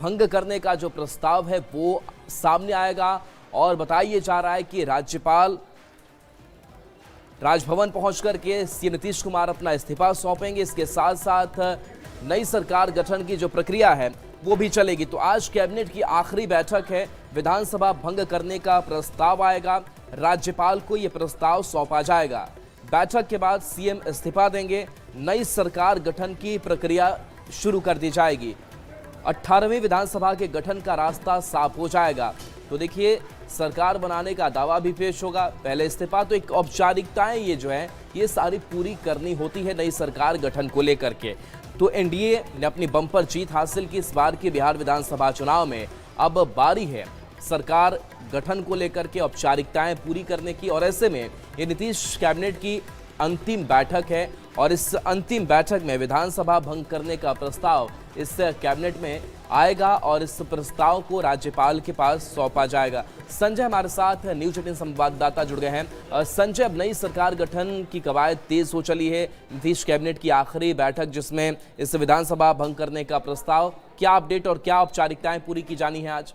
भंग करने का जो प्रस्ताव है वो सामने आएगा। और बताया जा रहा है कि राज्यपाल राजभवन पहुंचकर के सीएम नीतीश कुमार अपना इस्तीफा सौंपेंगे। इसके साथ साथ नई सरकार गठन की जो प्रक्रिया है वो भी चलेगी। तो आज कैबिनेट की आखिरी बैठक है, विधानसभा भंग करने का प्रस्ताव आएगा, राज्यपाल को यह प्रस्ताव सौंपा जाएगा। बैठक के बाद सीएम इस्तीफा देंगे, नई सरकार गठन की प्रक्रिया शुरू कर दी जाएगी। 18वीं विधानसभा के गठन का रास्ता साफ हो जाएगा। तो देखिए, सरकार बनाने का दावा भी पेश होगा, पहले इस्तीफा, तो एक औपचारिकताएं ये जो है ये सारी पूरी करनी होती है नई सरकार गठन को लेकर के। तो एनडीए ने अपनी बम्पर जीत हासिल की इस बार के बिहार विधानसभा चुनाव में। अब बारी है सरकार गठन को लेकर के औपचारिकताएं पूरी करने की, और ऐसे में ये नीतीश कैबिनेट की अंतिम बैठक है और इस अंतिम बैठक में विधानसभा भंग करने का प्रस्ताव इस कैबिनेट में आएगा और इस प्रस्ताव को राज्यपाल के पास सौंपा जाएगा। संजय हमारे साथ न्यूज 18 संवाददाता जुड़ गए हैं। संजय, अब नई सरकार गठन की कवायद तेज हो चली है, नीतीश कैबिनेट की आखिरी बैठक जिसमें इस विधानसभा भंग करने का प्रस्ताव, क्या अपडेट और क्या औपचारिकताएं पूरी की जानी है आज?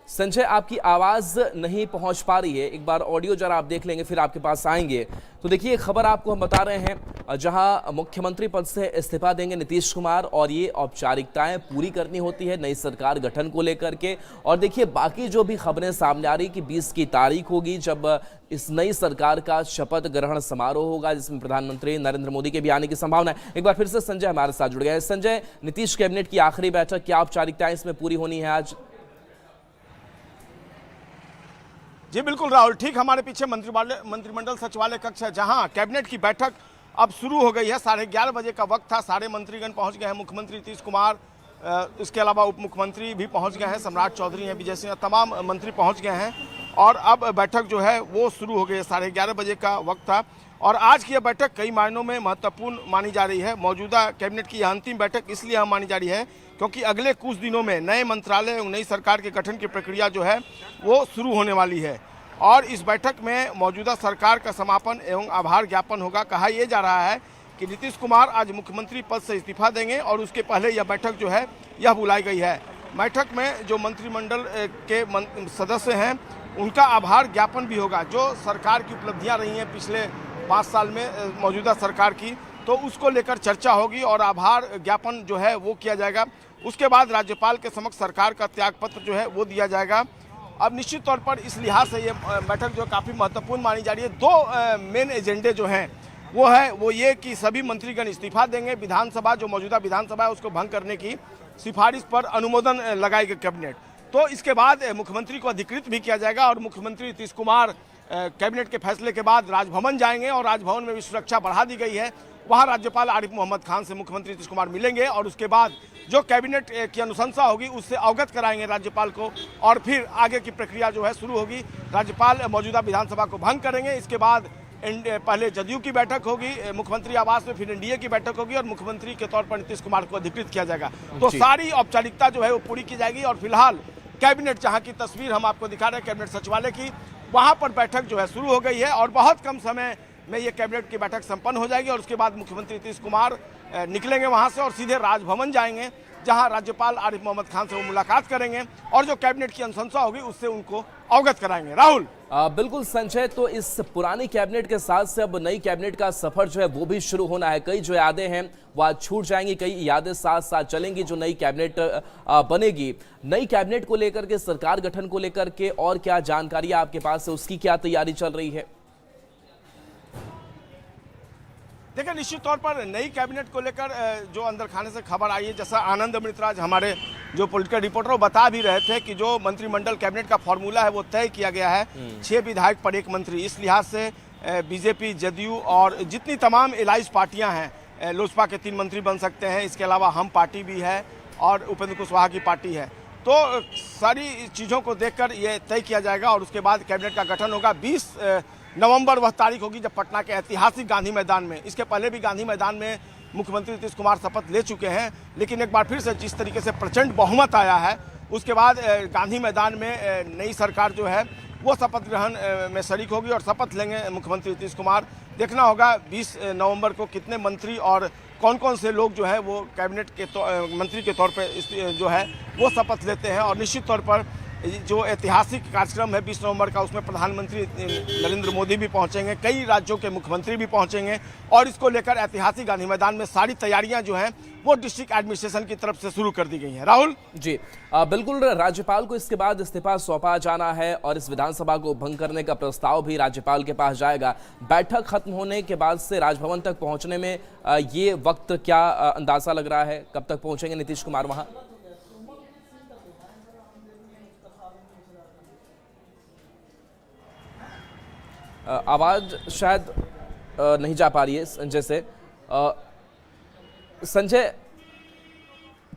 संजय, आपकी आवाज नहीं पहुंच पा रही है, एक बार ऑडियो जरा आप देख लेंगे फिर आपके पास आएंगे। तो देखिए, खबर आपको हम बता रहे हैं, जहां मुख्यमंत्री पद से इस्तीफा देंगे नीतीश कुमार और ये औपचारिकताएं पूरी करनी होती है नई सरकार गठन को लेकर के। और देखिए, बाकी जो भी खबरें सामने आ रही कि 20 की तारीख होगी जब इस नई सरकार का शपथ ग्रहण समारोह होगा जिसमें प्रधानमंत्री नरेंद्र मोदी के भी आने की संभावना है। एक बार फिर से संजय हमारे साथ जुड़ गए हैं। संजय, नीतीश कैबिनेट की आखिरी बैठक, क्या औपचारिकताएं इसमें पूरी होनी है आज? जी बिल्कुल राहुल, ठीक हमारे पीछे मंत्रिमंडल सचिवालय कक्ष है जहां कैबिनेट की बैठक अब शुरू हो गई है। 11:30 बजे का वक्त था, सारे मंत्रीगण पहुंच गए हैं, मुख्यमंत्री नीतीश कुमार, इसके अलावा उप मुख्यमंत्री भी पहुंच गए हैं, सम्राट चौधरी हैं, विजय सिंह, तमाम मंत्री पहुंच गए हैं और अब बैठक जो है वो शुरू हो गई है। 11:30 बजे का वक्त था और आज की यह बैठक कई मायनों में महत्वपूर्ण मानी जा रही है। मौजूदा कैबिनेट की यह अंतिम बैठक इसलिए मानी जा रही है क्योंकि अगले कुछ दिनों में नए मंत्रालय एवं नई सरकार के गठन की प्रक्रिया जो है वो शुरू होने वाली है और इस बैठक में मौजूदा सरकार का समापन एवं आभार ज्ञापन होगा। कहा यह जा रहा है कि नीतीश कुमार आज मुख्यमंत्री पद से इस्तीफा देंगे और उसके पहले यह बैठक जो है यह बुलाई गई है। बैठक में जो मंत्रिमंडल के सदस्य हैं उनका आभार ज्ञापन भी होगा। जो सरकार की उपलब्धियां रही हैं पिछले 5 साल में मौजूदा सरकार की, तो उसको लेकर चर्चा होगी और आभार ज्ञापन जो है वो किया जाएगा। उसके बाद राज्यपाल के समक्ष सरकार का त्यागपत्र जो है वो दिया जाएगा। अब निश्चित तौर पर इस लिहाज से ये बैठक जो काफ़ी महत्वपूर्ण मानी जा रही है। 2 मेन एजेंडे जो हैं वो ये कि सभी मंत्रीगण इस्तीफा देंगे, विधानसभा जो मौजूदा विधानसभा है उसको भंग करने की सिफारिश पर अनुमोदन लगाएगी कैबिनेट। तो इसके बाद मुख्यमंत्री को अधिकृत भी किया जाएगा और मुख्यमंत्री नीतीश कुमार कैबिनेट के फैसले के बाद राजभवन जाएंगे और राजभवन में भी सुरक्षा बढ़ा दी गई है। वहाँ राज्यपाल आरिफ मोहम्मद खान से मुख्यमंत्री नीतीश कुमार मिलेंगे और उसके बाद जो कैबिनेट की अनुशंसा होगी उससे अवगत कराएंगे राज्यपाल को और फिर आगे की प्रक्रिया जो है शुरू होगी। राज्यपाल मौजूदा विधानसभा को भंग करेंगे, इसके बाद पहले जदयू की बैठक होगी मुख्यमंत्री आवास में, फिर एनडीए की बैठक होगी और मुख्यमंत्री के तौर पर नीतीश कुमार को अधिकृत किया जाएगा। तो सारी औपचारिकता जो है वो पूरी की जाएगी और फिलहाल कैबिनेट, जहाँ की तस्वीर हम आपको दिखा रहे हैं कैबिनेट सचिवालय की, वहाँ पर बैठक जो है शुरू हो गई है और बहुत कम समय में ये कैबिनेट की बैठक संपन्न हो जाएगी और उसके बाद मुख्यमंत्री नीतीश कुमार निकलेंगे वहाँ से और सीधे राजभवन जाएंगे जहां राज्यपाल आरिफ मोहम्मद खान से वो मुलाकात करेंगे और जो कैबिनेट की अनुशंसा होगी उससे उनको अवगत कराएंगे। राहुल, बिल्कुल संजय, तो इस पुरानी कैबिनेट के साथ से अब नई कैबिनेट का सफर जो है वो भी शुरू होना है। कई जो यादें हैं वो आज छूट जाएंगी, कई यादें साथ साथ चलेंगी जो नई कैबिनेट बनेगी। नई कैबिनेट को लेकर के, सरकार गठन को लेकर के और क्या जानकारी आपके पास है, उसकी क्या तैयारी चल रही है? देखिए, निश्चित तौर पर नई कैबिनेट को लेकर जो अंदर खाने से खबर आई है, जैसा आनंद अमृतराज हमारे जो पॉलिटिकल रिपोर्टर वो बता भी रहे थे कि जो मंत्रिमंडल कैबिनेट का फॉर्मूला है वो तय किया गया है, 6 विधायक पर 1 मंत्री। इस लिहाज से बीजेपी, जदयू और जितनी तमाम एलाइज पार्टियां हैं, लोजपा के 3 मंत्री बन सकते हैं, इसके अलावा हम पार्टी भी है और उपेंद्र कुशवाहा की पार्टी है। तो सारी चीज़ों को देखकर ये तय किया जाएगा और उसके बाद कैबिनेट का गठन होगा। 20 नवंबर वह तारीख होगी जब पटना के ऐतिहासिक गांधी मैदान में, इसके पहले भी गांधी मैदान में मुख्यमंत्री नीतीश कुमार शपथ ले चुके हैं, लेकिन एक बार फिर से जिस तरीके से प्रचंड बहुमत आया है उसके बाद गांधी मैदान में नई सरकार जो है वो शपथ ग्रहण में शरीक होगी और शपथ लेंगे मुख्यमंत्री नीतीश कुमार। देखना होगा 20 नवंबर को कितने मंत्री और कौन कौन से लोग जो है वो कैबिनेट के मंत्री के तौर पे जो है वो शपथ लेते हैं। और निश्चित तौर पर जो ऐतिहासिक कार्यक्रम है 20 नवंबर का, उसमें प्रधानमंत्री नरेंद्र मोदी भी पहुंचेंगे, कई राज्यों के मुख्यमंत्री भी पहुंचेंगे और इसको लेकर ऐतिहासिक गांधी मैदान में सारी तैयारियां जो हैं वो डिस्ट्रिक्ट एडमिनिस्ट्रेशन की तरफ से शुरू कर दी गई हैं। राहुल जी बिल्कुल, राज्यपाल को इसके बाद इस्तीफा सौंपा जाना है और इस विधानसभा को भंग करने का प्रस्ताव भी राज्यपाल के पास जाएगा। बैठक खत्म होने के बाद से राजभवन तक पहुंचने में ये वक्त क्या अंदाजा लग रहा है, कब तक पहुंचेंगे नीतीश कुमार वहां? आवाज शायद नहीं जा पा रही है संजय से। संजय,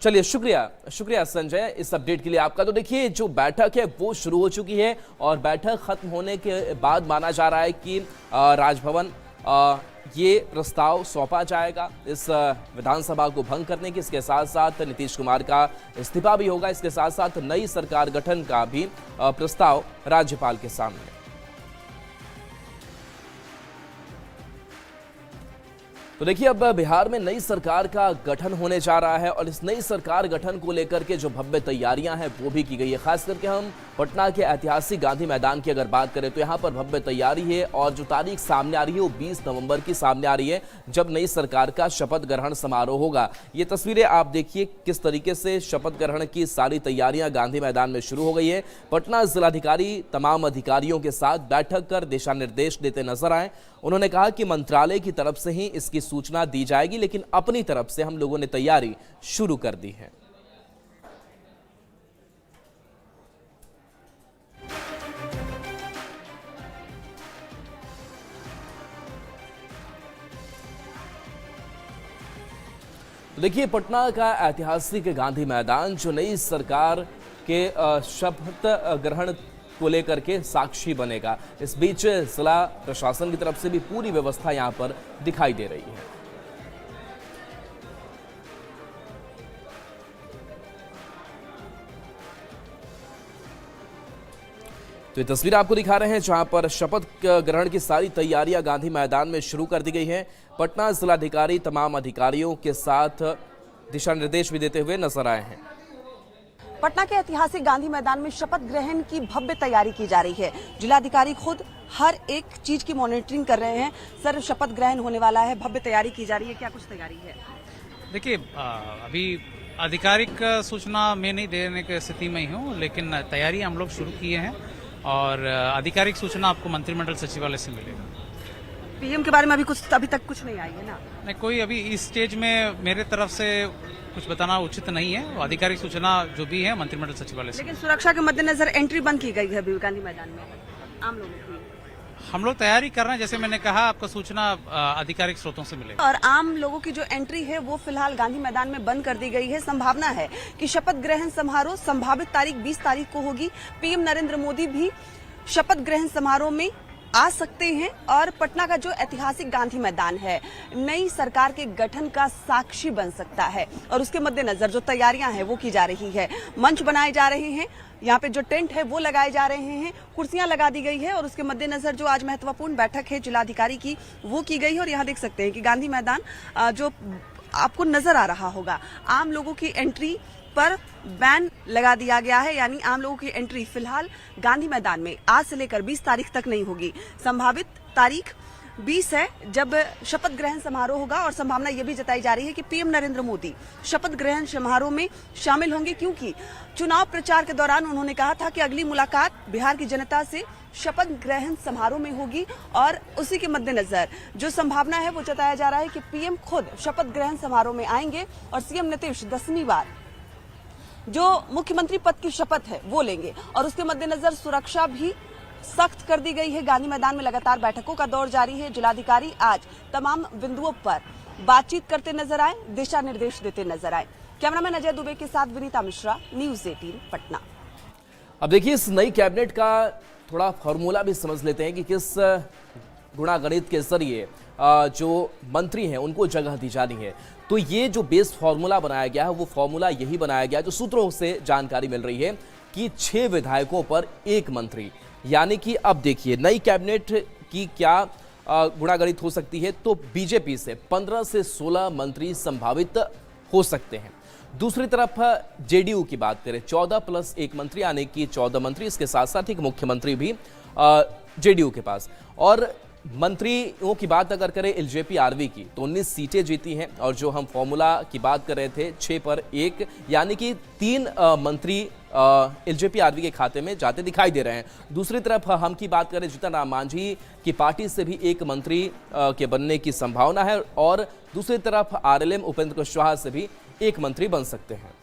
चलिए शुक्रिया संजय इस अपडेट के लिए आपका। तो देखिए जो बैठक है वो शुरू हो चुकी है और बैठक खत्म होने के बाद माना जा रहा है कि राजभवन ये प्रस्ताव सौंपा जाएगा इस विधानसभा को भंग करने के। इसके साथ साथ नीतीश कुमार का इस्तीफा भी होगा, इसके साथ साथ नई सरकार गठन का भी प्रस्ताव राज्यपाल के सामने। तो देखिए अब बिहार में नई सरकार का गठन होने जा रहा है और इस नई सरकार गठन को लेकर के जो भव्य तैयारियां हैं वो भी की गई है। खास करके हम पटना के ऐतिहासिक गांधी मैदान की अगर बात करें तो यहां पर भव्य तैयारी है और जो तारीख सामने आ रही है वो 20 नवंबर की सामने आ रही है जब नई सरकार का शपथ ग्रहण समारोह होगा। ये तस्वीरें आप देखिए किस तरीके से शपथ ग्रहण की सारी तैयारियां गांधी मैदान में शुरू हो गई है। पटना जिलाधिकारी तमाम अधिकारियों के साथ बैठक कर दिशा निर्देश देते नजर आए। उन्होंने कहा कि मंत्रालय की तरफ से ही इसकी सूचना दी जाएगी, लेकिन अपनी तरफ से हम लोगों ने तैयारी शुरू कर दी है। तो देखिए पटना का ऐतिहासिक गांधी मैदान जो नई सरकार के शपथ ग्रहण को लेकर के साक्षी बनेगा। इस बीच जिला प्रशासन की तरफ से भी पूरी व्यवस्था यहां पर दिखाई दे रही है। तो ये तस्वीर आपको दिखा रहे हैं जहां पर शपथ ग्रहण की सारी तैयारियां गांधी मैदान में शुरू कर दी गई हैं। पटना जिलाधिकारी तमाम अधिकारियों के साथ दिशा निर्देश भी देते हुए नजर आए हैं। पटना के ऐतिहासिक गांधी मैदान में शपथ ग्रहण की भव्य तैयारी की जा रही है। जिलाधिकारी खुद हर एक चीज की मॉनिटरिंग कर रहे हैं। सर, शपथ ग्रहण होने वाला है, भव्य तैयारी की जा रही है, क्या कुछ तैयारी है? देखिए अभी आधिकारिक सूचना मैं नहीं देने की स्थिति में ही हूँ, लेकिन तैयारी हम लोग शुरू किए हैं और आधिकारिक सूचना आपको मंत्रिमंडल सचिवालय से मिलेगा। पीएम के बारे में अभी तक कुछ नहीं आई है ना? नहीं, कोई अभी इस स्टेज में मेरे तरफ से कुछ बताना उचित नहीं है। आधिकारिक सूचना जो भी है मंत्रिमंडल सचिवालय से। लेकिन सुरक्षा के मद्देनजर एंट्री बंद की गई है गांधी मैदान में आम लोगों की। हम लोग तैयारी कर रहे हैं, जैसे मैंने कहा आपको सूचना आधिकारिक स्रोतों से मिलेगी। और आम लोगों की जो एंट्री है वो फिलहाल गांधी मैदान में बंद कर दी गई है। संभावना है कि शपथ ग्रहण समारोह संभावित तारीख 20 तारीख को होगी। पीएम नरेंद्र मोदी भी शपथ ग्रहण समारोह में आ सकते हैं और पटना का जो ऐतिहासिक गांधी मैदान है नई सरकार के गठन का साक्षी बन सकता है। और उसके मद्देनजर जो तैयारियां हैं वो की जा रही है। मंच बनाए जा रहे हैं, यहाँ पे जो टेंट है वो लगाए जा रहे हैं, कुर्सियां लगा दी गई है और उसके मद्देनजर जो आज महत्वपूर्ण बैठक है जिलाधिकारी की वो की गई है। और यहाँ देख सकते हैं कि गांधी मैदान जो आपको नजर आ रहा होगा, आम लोगों की एंट्री पर बैन लगा दिया गया है, यानी आम लोगों की एंट्री फिलहाल गांधी मैदान में आज से लेकर 20 तारीख तक नहीं होगी। संभावित तारीख 20 है जब शपथ ग्रहण समारोह होगा और संभावना यह भी जताई जा रही है कि पीएम नरेंद्र मोदी शपथ ग्रहण समारोह में शामिल होंगे, क्योंकि चुनाव प्रचार के दौरान उन्होंने कहा था कि अगली मुलाकात बिहार की जनता से शपथ ग्रहण समारोह में होगी। और उसी के मद्देनजर जो संभावना है वो जताया जा रहा है कि पीएम खुद शपथ ग्रहण समारोह में आएंगे और सीएम नीतीश 10वीं बार जो मुख्यमंत्री पद की शपथ है वो लेंगे। और उसके मद्देनजर सुरक्षा भी सख्त कर दी गई है। गांधी मैदान में लगातार बैठकों का दौर जारी है। जिलाधिकारी आज तमाम बिंदुओं पर बातचीत करते नजर आए, दिशा निर्देश देते नजर आए। कैमरामैन अजय दुबे के साथ विनीता मिश्रा, न्यूज़ 18 पटना। अब देखिए इस नई कैबिनेट का थोड़ा फॉर्मूला भी समझ लेते हैं कि किस गुणा गणित के जरिए जो मंत्री हैं उनको जगह दी जानी है। तो ये जो बेस फॉर्मूला बनाया गया है वो फॉर्मूला यही बनाया गया है, जो सूत्रों से जानकारी मिल रही है कि 6 विधायकों पर 1 मंत्री, यानी कि अब देखिए नई कैबिनेट की क्या गुणागणित हो सकती है। तो बीजेपी से 15 से 16 मंत्री संभावित हो सकते हैं। दूसरी तरफ जेडीयू की बात करें, 14 प्लस 1 मंत्री यानी कि 14 मंत्री, इसके साथ साथ एक मुख्यमंत्री भी जेडीयू के पास। और मंत्रियों की बात अगर करें एलजेपी आरवी की, तो 19 सीटें जीती हैं। और जो हम फॉर्मूला की बात कर रहे थे 6 पर 1, यानी कि 3 मंत्री एलजेपी आरवी के खाते में जाते दिखाई दे रहे हैं। दूसरी तरफ हम की बात करें जीतन राम मांझी की पार्टी से भी 1 मंत्री के बनने की संभावना है, और दूसरी तरफ आरएलएम उपेंद्र कुशवाहा से भी 1 मंत्री बन सकते हैं।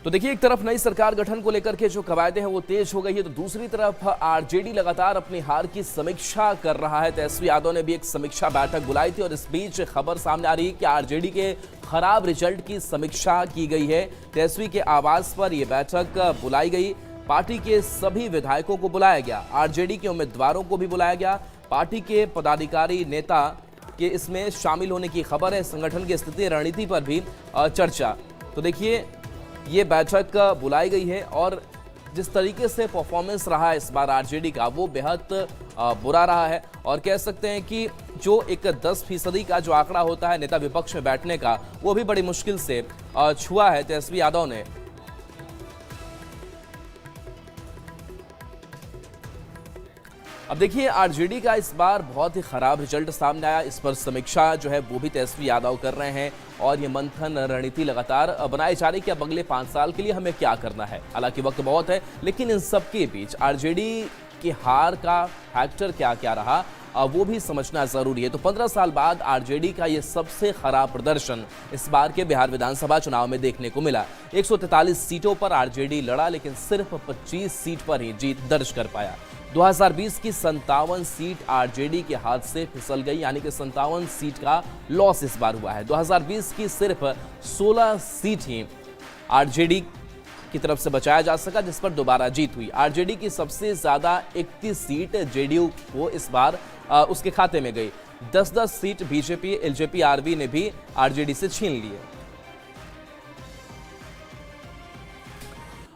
तो देखिए, एक तरफ नई सरकार गठन को लेकर के जो कवायदे हैं वो तेज हो गई है, तो दूसरी तरफ आरजेडी लगातार अपनी हार की समीक्षा कर रहा है। तेजस्वी यादव ने भी एक समीक्षा बैठक बुलाई थी, और इस बीच खबर सामने आ रही है कि आरजेडी के खराब रिजल्ट की समीक्षा की गई है। तेजस्वी के आवास पर यह बैठक बुलाई गई। पार्टी के सभी विधायकों को बुलाया गया, आरजेडी के उम्मीदवारों को भी बुलाया गया, पार्टी के पदाधिकारी नेता के इसमें शामिल होने की खबर है। संगठन की स्थिति रणनीति पर भी चर्चा। तो देखिए, ये बैठक बुलाई गई है, और जिस तरीके से परफॉर्मेंस रहा है इस बार आरजेडी का, वो बेहद बुरा रहा है। और कह सकते हैं कि जो एक 10% का जो आंकड़ा होता है नेता विपक्ष में बैठने का, वो भी बड़ी मुश्किल से छुआ है तेजस्वी यादव ने। अब देखिए, आरजेडी का इस बार बहुत ही खराब रिजल्ट सामने आया। इस पर समीक्षा जो है वो भी तेजस्वी यादव कर रहे हैं, और ये मंथन रणनीति लगातार बनाई जा रही कि अब अगले 5 साल के लिए हमें क्या करना है। हालांकि वक्त बहुत है, लेकिन इन सब के बीच आरजेडी की हार का फैक्टर क्या क्या रहा वो भी समझना जरूरी है। तो 15 साल बाद आरजेडी का ये सबसे खराब प्रदर्शन इस बार के बिहार विधानसभा चुनाव में देखने को मिला। 143 सीटों पर आरजेडी लड़ा, लेकिन सिर्फ 25 सीट पर ही जीत दर्ज कर पाया। 2020 की 57 सीट आरजेडी के हाथ से फिसल गई, यानी कि 57 सीट का लॉस इस बार हुआ है। 2020 की सिर्फ 16 सीट ही आरजेडी की तरफ से बचाया जा सका, जिस पर दोबारा जीत हुई। आरजेडी की सबसे ज्यादा 31 सीट जेडीयू को इस बार उसके खाते में गई। 10-10 सीट बीजेपी एलजेपी आरवी ने भी आरजेडी से छीन लिए।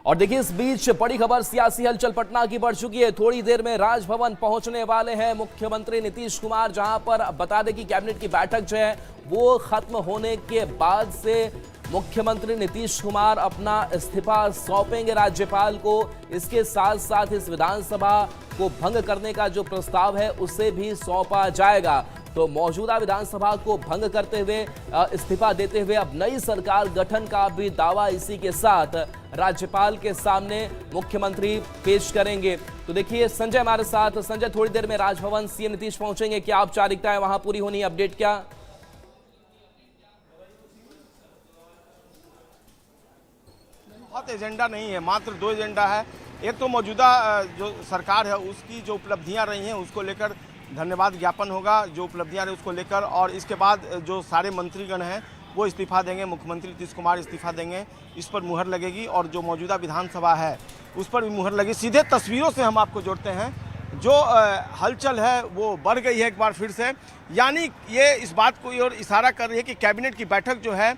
और देखिए, इस बीच बड़ी खबर, सियासी हलचल पटना की बढ़ चुकी है। थोड़ी देर में राजभवन पहुंचने वाले हैं मुख्यमंत्री नीतीश कुमार, जहां पर बता दें कि कैबिनेट की बैठक जो है वो खत्म होने के बाद से मुख्यमंत्री नीतीश कुमार अपना इस्तीफा सौंपेंगे राज्यपाल को। इसके साथ साथ इस विधानसभा को भंग करने का जो प्रस्ताव है उसे भी सौंपा जाएगा। तो मौजूदा विधानसभा को भंग करते हुए, इस्तीफा देते हुए अब नई सरकार गठन का भी दावा इसी के साथ राज्यपाल के सामने मुख्यमंत्री पेश करेंगे। तो देखिए, संजय हमारे साथ। संजय, थोड़ी देर में राजभवन सीएम नीतीश पहुंचेंगे, क्या औपचारिकताएं वहां पूरी होनी, अपडेट क्या? बहुत एजेंडा नहीं है, मात्र 2 एजेंडा है। एक तो मौजूदा जो सरकार है उसकी जो उपलब्धियां रही हैं उसको लेकर धन्यवाद ज्ञापन होगा, जो उपलब्धियां रही उसको लेकर, और इसके बाद जो सारे मंत्रीगण हैं वो इस्तीफा देंगे, मुख्यमंत्री नीतीश कुमार इस्तीफा देंगे, इस पर मुहर लगेगी। और जो मौजूदा विधानसभा है उस पर भी मुहर लगी। सीधे तस्वीरों से हम आपको जोड़ते हैं, जो हलचल है वो बढ़ गई है एक बार फिर से, यानी ये इस बात को और इशारा कर रही है कि कैबिनेट की बैठक जो है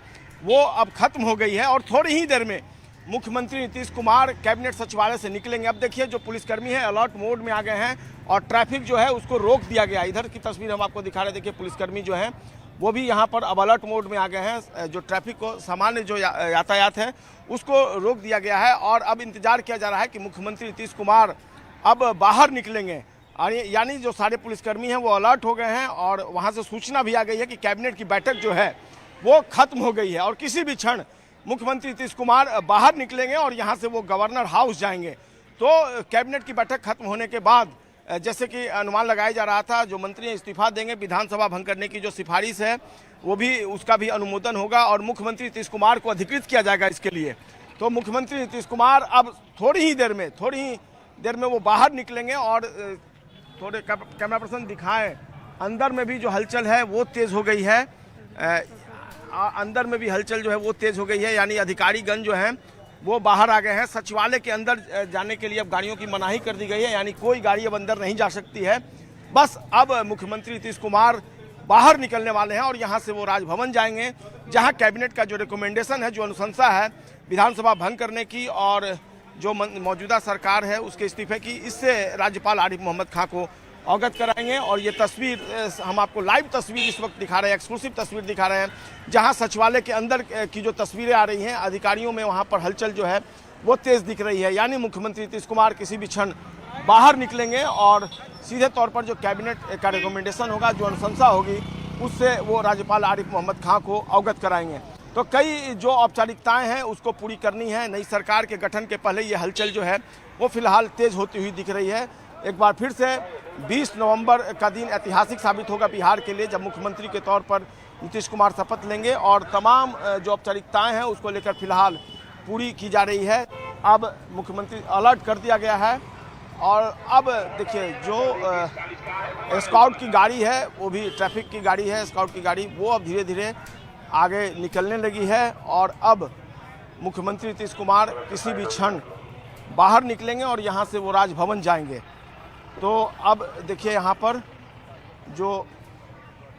वो अब खत्म हो गई है, और थोड़ी ही देर में मुख्यमंत्री नीतीश कुमार कैबिनेट सचिवालय से निकलेंगे। अब देखिए, जो पुलिसकर्मी हैं अलर्ट मोड में आ गए हैं, और ट्रैफिक जो है उसको रोक दिया गया। इधर की तस्वीर हम आपको दिखा रहे हैं, देखिए पुलिसकर्मी जो हैं वो भी यहाँ पर अब अलर्ट मोड में आ गए हैं। जो ट्रैफिक को, सामान्य जो यातायात है उसको रोक दिया गया है, और अब इंतजार किया जा रहा है कि मुख्यमंत्री नीतीश कुमार अब बाहर निकलेंगे। यानी जो सारे पुलिसकर्मी हैं वो अलर्ट हो गए हैं, और वहाँ से सूचना भी आ गई है कि कैबिनेट की बैठक जो है वो खत्म हो गई है, और किसी भी क्षण मुख्यमंत्री नीतीश कुमार बाहर निकलेंगे और यहाँ से वो गवर्नर हाउस जाएंगे। तो कैबिनेट की बैठक खत्म होने के बाद, जैसे कि अनुमान लगाया जा रहा था, जो मंत्री इस्तीफा देंगे, विधानसभा भंग करने की जो सिफारिश है वो भी, उसका भी अनुमोदन होगा, और मुख्यमंत्री नीतीश कुमार को अधिकृत किया जाएगा इसके लिए। तो मुख्यमंत्री नीतीश कुमार अब थोड़ी ही देर में वो बाहर निकलेंगे। और थोड़े कैमरा पर्सन दिखाएं, अंदर में भी जो हलचल है वो तेज़ हो गई है। अंदर में भी हलचल जो है वो तेज़ हो गई है, यानी अधिकारीगण जो हैं वो बाहर आ गए हैं। सचिवालय के अंदर जाने के लिए अब गाड़ियों की मनाही कर दी गई है, यानी कोई गाड़ी अब अंदर नहीं जा सकती है। बस अब मुख्यमंत्री नीतीश कुमार बाहर निकलने वाले हैं और यहाँ से वो राजभवन जाएंगे, जहाँ कैबिनेट का जो रिकमेंडेशन है, जो अनुशंसा है विधानसभा भंग करने की और जो मौजूदा सरकार है उसके इस्तीफे की, इससे राज्यपाल आरिफ मोहम्मद खां को अवगत कराएंगे। और ये तस्वीर हम आपको लाइव तस्वीर इस वक्त दिखा रहे हैं, एक्सक्लूसिव तस्वीर दिखा रहे हैं, जहां सचिवालय के अंदर की जो तस्वीरें आ रही हैं, अधिकारियों में वहां पर हलचल जो है वो तेज दिख रही है। यानी मुख्यमंत्री नीतीश कुमार किसी भी क्षण बाहर निकलेंगे और सीधे तौर पर जो कैबिनेट का रिकमेंडेशन होगा, जो अनुशंसा होगी, उससे वो राज्यपाल आरिफ मोहम्मद खां को अवगत कराएंगे। तो कई जो औपचारिकताएं हैं उसको पूरी करनी है। नई सरकार के गठन के पहले ये हलचल जो है वो फिलहाल तेज होती हुई दिख रही है। एक बार फिर से 20 नवंबर का दिन ऐतिहासिक साबित होगा बिहार के लिए, जब मुख्यमंत्री के तौर पर नीतीश कुमार शपथ लेंगे और तमाम जो औपचारिकताएं हैं उसको लेकर फिलहाल पूरी की जा रही है। अब मुख्यमंत्री अलर्ट कर दिया गया है और अब देखिए जो स्काउट की गाड़ी है, वो भी ट्रैफिक की गाड़ी है, स्काउट की गाड़ी, वो अब धीरे धीरे आगे निकलने लगी है और अब मुख्यमंत्री नीतीश कुमार किसी भी क्षण बाहर निकलेंगे और यहाँ से वो राजभवन जाएंगे। तो अब देखिए यहाँ पर जो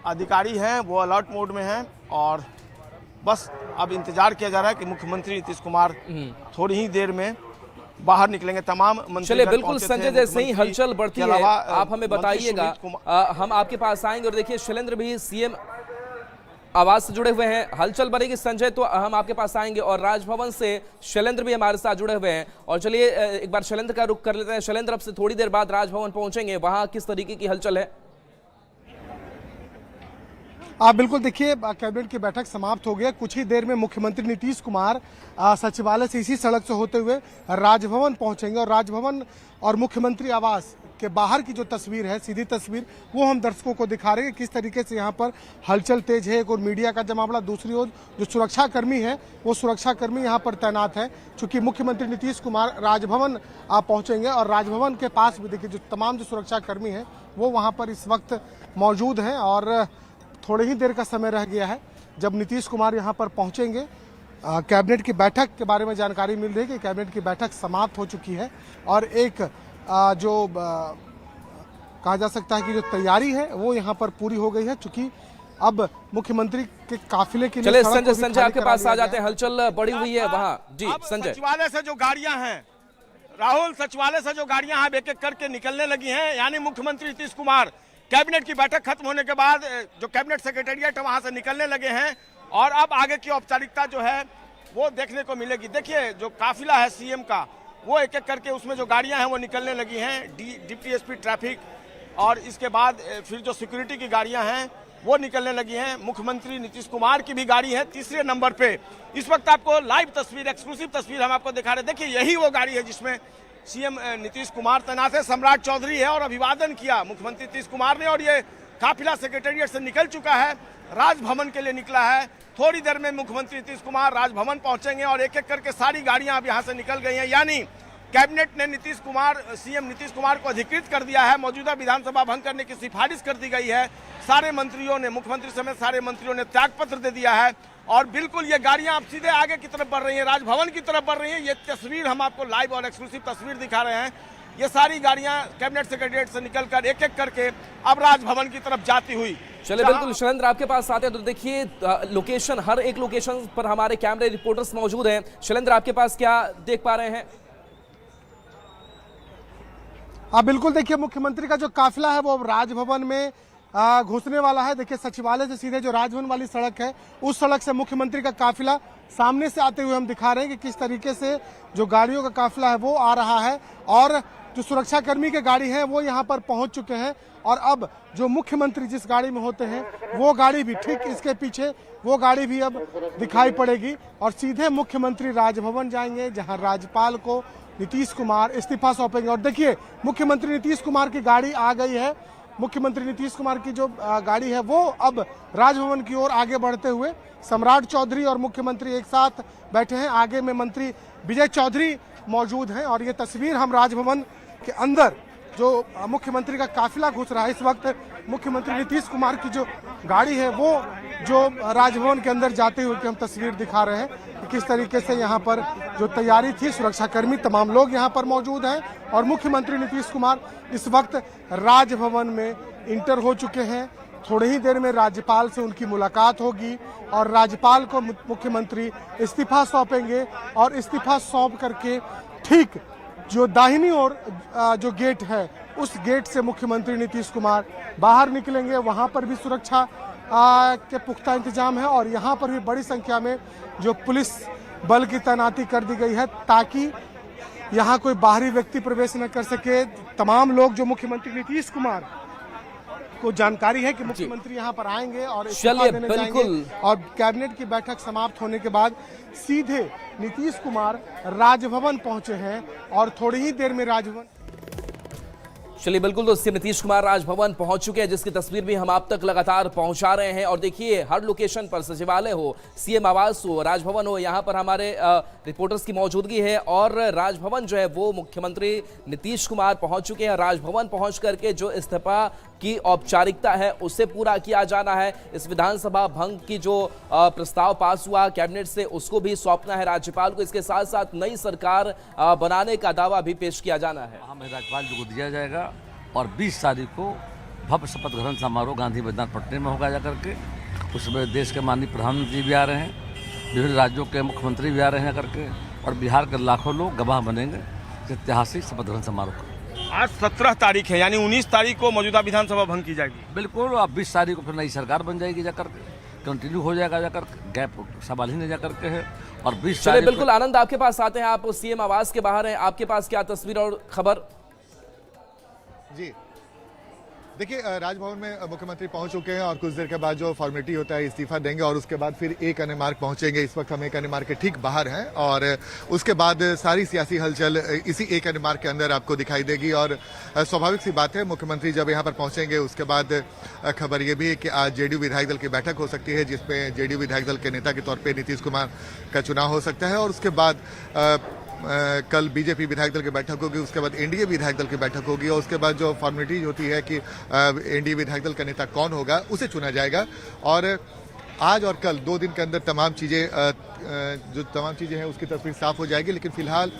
अधिकारी हैं वो अलर्ट मोड में हैं और बस अब इंतजार किया जा रहा है कि मुख्यमंत्री नीतीश कुमार थोड़ी ही देर में बाहर निकलेंगे। तमाम मंत्री चलिए बिल्कुल संजय, जैसे ही हलचल बढ़ती है आप हमें बताइएगा, हम आपके पास आएंगे। और देखिए शैलेंद्र भी सीएम आवाज से जुड़े हुए हैं। हलचल बढ़ेगी संजय तो हम आपके पास आएंगे और राजभवन से शैलेंद्र भी हमारे साथ जुड़े हुए हैं। और चलिए एक बार शैलेंद्र का रुख कर लेते हैं। शैलेंद्र अब से थोड़ी देर बाद राजभवन पहुंचेंगे, वहां किस तरीके की हलचल है? आप बिल्कुल देखिए, कैबिनेट की बैठक समाप्त हो गई। कुछ ही देर में मुख्यमंत्री नीतीश कुमार सचिवालय से इसी सड़क से होते हुए राजभवन पहुंचेंगे और राजभवन और मुख्यमंत्री आवास के बाहर की जो तस्वीर है, सीधी तस्वीर, वो हम दर्शकों को दिखा रहे हैं किस तरीके से यहाँ पर हलचल तेज है। एक और मीडिया का जमावड़ा, दूसरी ओर जो सुरक्षाकर्मी है वो सुरक्षाकर्मी यहाँ पर तैनात है। चूंकि मुख्यमंत्री नीतीश कुमार राजभवन पहुंचेंगे और राजभवन के पास भी देखिए जो तमाम जो सुरक्षाकर्मी हैं वो वहाँ पर इस वक्त मौजूद हैं और थोड़ी ही देर का समय रह गया है जब नीतीश कुमार यहाँ पर पहुँचेंगे। कैबिनेट की बैठक के बारे में जानकारी मिल रही है कि कैबिनेट की बैठक समाप्त हो चुकी है और एक जो कहा जा सकता है कि जो तैयारी है वो यहाँ पर पूरी हो गई है। चूंकि अब मुख्यमंत्री के काफिले के लिए चलिए संजय आपके पास आ जाते हैं। हलचल बढ़ी हुई है वहाँ जी संजय। सचिवालय से जो गाड़ियां हैं राहुल, सचिवालय से जो गाड़ियां हैं एक एक करके निकलने लगी हैं। यानी मुख्यमंत्री नीतीश कुमार कैबिनेट की बैठक खत्म होने के बाद जो कैबिनेट सेक्रेटेरिएट है वहां से निकलने लगे हैं और अब आगे की औपचारिकता जो है वो देखने को मिलेगी। देखिए जो काफिला है सीएम का, वो एक एक करके उसमें जो गाड़ियां हैं वो निकलने लगी हैं। डिप्टी एसपी ट्रैफिक और इसके बाद फिर जो सिक्योरिटी की गाड़ियां हैं वो निकलने लगी हैं। मुख्यमंत्री नीतीश कुमार की भी गाड़ी है तीसरे नंबर पे। इस वक्त आपको लाइव तस्वीर, एक्सक्लूसिव तस्वीर हम आपको दिखा रहे हैं। देखिए यही वो गाड़ी है जिसमें सीएम नीतीश कुमार तैनात है। सम्राट चौधरी है और अभिवादन किया मुख्यमंत्री नीतीश कुमार ने और ये काफिला सेक्रेटेरिएट से निकल चुका है, राजभवन के लिए निकला है। थोड़ी देर में मुख्यमंत्री नीतीश कुमार राजभवन पहुंचेंगे और एक एक करके सारी गाड़ियां अब यहां से निकल गई हैं। यानी कैबिनेट ने सीएम नीतीश कुमार को अधिकृत कर दिया है। मौजूदा विधानसभा भंग करने की सिफारिश कर दी गई है। सारे मंत्रियों ने, मुख्यमंत्री समेत सारे मंत्रियों ने त्यागपत्र दे दिया है और बिल्कुल ये गाड़ियां अब सीधे आगे की तरफ बढ़ रही हैं, राजभवन की तरफ बढ़ रही हैं। ये तस्वीर हम आपको लाइव और एक्सक्लूसिव तस्वीर दिखा रहे हैं। ये सारी गाड़ियां कैबिनेट सेक्रेटेरिएट से निकलकर एक एक करके अब राजभवन की तरफ जाती हुई। चलिए बिल्कुल शैलेंद्र आपके पास आते हैं तो देखिए लोकेशन, हर एक लोकेशन पर हमारे कैमरे रिपोर्टर्स मौजूद हैं। शैलेंद्र आपके पास क्या देख पा रहे हैं? बिल्कुल देखिए, मुख्यमंत्री का जो काफिला है वो राजभवन में घुसने वाला है। देखिए सचिवालय से सीधे जो राजभवन वाली सड़क है उस सड़क से मुख्यमंत्री का काफिला सामने से आते हुए हम दिखा रहे हैं कि किस तरीके से जो गाड़ियों का काफिला है वो आ रहा है और जो सुरक्षाकर्मी के गाड़ी है वो यहाँ पर पहुंच चुके हैं। और अब जो मुख्यमंत्री जिस गाड़ी में होते हैं वो गाड़ी भी ठीक इसके पीछे, वो गाड़ी भी अब दिखाई पड़ेगी और सीधे मुख्यमंत्री राजभवन जाएंगे जहाँ राज्यपाल को नीतीश कुमार इस्तीफा सौंपेंगे। और देखिए मुख्यमंत्री नीतीश कुमार की गाड़ी आ गई है। मुख्यमंत्री नीतीश कुमार की जो गाड़ी है वो अब राजभवन की ओर आगे बढ़ते हुए, सम्राट चौधरी और मुख्यमंत्री एक साथ बैठे हैं। आगे में मंत्री विजय चौधरी मौजूद हैं और ये तस्वीर हम राजभवन के अंदर जो मुख्यमंत्री का काफिला घुस रहा है, इस वक्त मुख्यमंत्री नीतीश कुमार की जो गाड़ी है वो जो राजभवन के अंदर जाते हुए की हम तस्वीर दिखा रहे हैं कि किस तरीके से यहाँ पर जो तैयारी थी, सुरक्षाकर्मी तमाम लोग यहाँ पर मौजूद हैं और मुख्यमंत्री नीतीश कुमार इस वक्त राजभवन में इंटर हो चुके हैं। थोड़ी ही देर में राज्यपाल से उनकी मुलाकात होगी और राज्यपाल को मुख्यमंत्री इस्तीफा सौंपेंगे और इस्तीफा सौंप करके ठीक जो दाहिनी ओर जो गेट है उस गेट से मुख्यमंत्री नीतीश कुमार बाहर निकलेंगे। वहां पर भी सुरक्षा के पुख्ता इंतजाम है और यहाँ पर भी बड़ी संख्या में जो पुलिस बल की तैनाती कर दी गई है ताकि यहाँ कोई बाहरी व्यक्ति प्रवेश न कर सके। तमाम लोग जो मुख्यमंत्री नीतीश कुमार को जानकारी है कि मुख्यमंत्री यहाँ पर आएंगे और इस्तीफा देने जाएंगे और कैबिनेट की बैठक समाप्त होने के बाद सीधे नीतीश कुमार राजभवन पहुंचे हैं और थोड़ी ही देर में राजभवन। चलिए बिल्कुल, तो सीएम नीतीश कुमार राजभवन पहुंच चुके हैं, जिसकी तस्वीर भी हम आप तक लगातार पहुंचा रहे हैं। और देखिए, हर लोकेशन पर, सचिवालय हो, सीएम आवास हो, राजभवन हो, यहां पर हमारे रिपोर्टर्स की मौजूदगी है और राजभवन जो है वो मुख्यमंत्री नीतीश कुमार पहुंच चुके हैं। राजभवन पहुंच करके जो इस्तीफा की औपचारिकता है उसे पूरा किया जाना है। इस विधानसभा भंग की जो प्रस्ताव पास हुआ कैबिनेट से, उसको भी सौंपना है राज्यपाल को। इसके साथ साथ नई सरकार बनाने का दावा भी पेश किया जाना है। हमें राज्यपाल जी को दिया जाएगा और 20 तारीख को भव्य शपथ ग्रहण समारोह गांधी मैदान पटना में होगा जाकर के। उसमें देश के माननीय प्रधानमंत्री भी आ रहे हैं, विभिन्न राज्यों के मुख्यमंत्री भी आ रहे हैं करके, और बिहार के लाखों लोग गवाह बनेंगे ऐतिहासिक शपथ ग्रहण समारोह का। आज 17 तारीख है, यानी 19 तारीख को मौजूदा विधानसभा भंग की जाएगी। बिल्कुल, अब 20 तारीख को फिर नई सरकार बन जाएगी जाकर के, कंटिन्यू हो जाएगा जाकर, गैप सवाल ही नहीं जाकर के है। और 20 चलिए बिल्कुल, आनंद आपके पास आते हैं, आप सीएम आवास के बाहर हैं, आपके पास क्या तस्वीर और खबर? जी देखिए, राजभवन में मुख्यमंत्री पहुंच चुके हैं और कुछ देर के बाद जो फॉर्मेलिटी होता है इस्तीफा देंगे और उसके बाद फिर एक अन्य मार्ग पहुंचेंगे। इस वक्त हम एक अन्य मार्ग के ठीक बाहर हैं और उसके बाद सारी सियासी हलचल इसी एक अन्य मार्ग के अंदर आपको दिखाई देगी। और स्वाभाविक सी बात है, मुख्यमंत्री जब यहाँ पर पहुंचेंगे उसके बाद खबर ये भी है कि आज जेडीयू विधायक दल की बैठक हो सकती है, जिसमें जेडीयू विधायक दल के नेता के तौर पर नीतीश कुमार का चुनाव हो सकता है। और उसके बाद कल बीजेपी विधायक दल की बैठक होगी, उसके बाद एनडीए विधायक दल की बैठक होगी और उसके बाद जो फॉर्मेलिटीज होती है कि एनडीए विधायक दल का नेता कौन होगा उसे चुना जाएगा। और आज और कल 2 दिन के अंदर तमाम चीज़ें हैं उसकी तस्वीर साफ हो जाएगी। लेकिन फिलहाल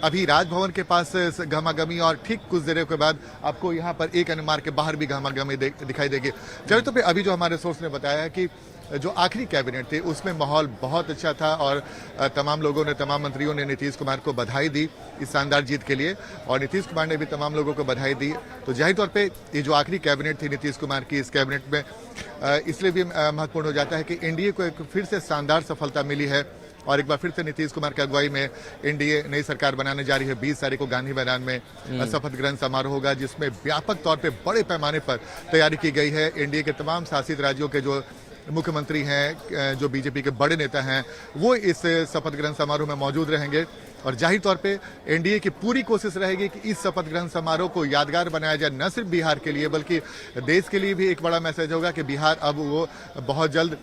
अभी राजभवन के पास घमाघमी और ठीक कुछ देर के बाद आपको यहाँ पर एक अन्य मार्ग के बाहर भी घमाघमी दिखाई देगी। चलिए, तो अभी जो हमारे सोर्स ने बताया है कि जो आखिरी कैबिनेट थी उसमें माहौल बहुत अच्छा था और तमाम मंत्रियों ने नीतीश कुमार को बधाई दी इस शानदार जीत के लिए और नीतीश कुमार ने भी तमाम लोगों को बधाई दी। तो जाहिर तौर पे ये जो आखिरी कैबिनेट थी नीतीश कुमार की, इस कैबिनेट में इसलिए भी महत्वपूर्ण हो जाता है कि एनडीए को एक फिर से शानदार सफलता मिली है और एक बार फिर से नीतीश कुमार की अगुवाई में एनडीए नई सरकार बनाने जा रही है। 20 तारीख को गांधी मैदान में शपथ ग्रहण समारोह होगा, जिसमें व्यापक तौर पे बड़े पैमाने पर तैयारी की गई है। एनडीए के तमाम शासित राज्यों के जो मुख्यमंत्री हैं, जो बीजेपी के बड़े नेता हैं, वो इस शपथ ग्रहण समारोह में मौजूद रहेंगे और जाहिर तौर पे एनडीए की पूरी कोशिश रहेगी कि इस शपथ ग्रहण समारोह को यादगार बनाया जाए, न सिर्फ बिहार के लिए बल्कि देश के लिए भी एक बड़ा मैसेज होगा कि बिहार अब वो बहुत जल्द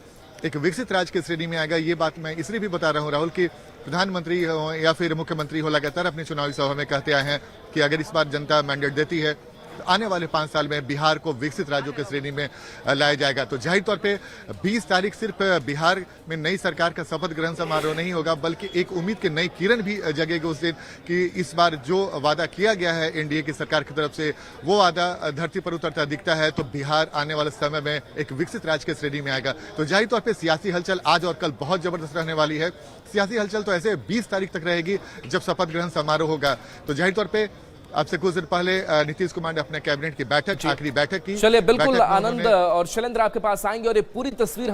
एक विकसित राज्य की श्रेणी में आएगा। ये बात मैं इसलिए भी बता रहा हूँ राहुल कि प्रधानमंत्री हो या फिर मुख्यमंत्री हो, लगातार अपनी चुनावी सभा में कहते आए हैं कि अगर इस बार जनता मैंडेट देती है तो आने वाले 5 साल में बिहार को विकसित राज्यों की श्रेणी में लाया जाएगा। तो जाहिर तौर पे 20 तारीख सिर्फ बिहार में नई सरकार का शपथ ग्रहण समारोह नहीं होगा, बल्कि एक उम्मीद की नई किरण भी जगेगी उस दिन कि इस बार जो वादा किया गया है एनडीए की सरकार की तरफ से, वो वादा धरती पर उतरता दिखता है। तो बिहार आने वाले समय में एक विकसित राज्य की श्रेणी में आएगा। तो जाहिर तौर पर सियासी हलचल आज और कल बहुत जबरदस्त रहने वाली है। सियासी हलचल तो ऐसे 20 तारीख तक रहेगी जब शपथ ग्रहण समारोह होगा। तो जाहिर तौर पर आपसे कुछ देर पहले नीतीश कुमार ने अपने कैबिनेट की बैठक, आखिरी बैठक की। चलिए बिल्कुल, आनंद और शैलेंद्र आपके पास आएंगे और ये पूरी तस्वीर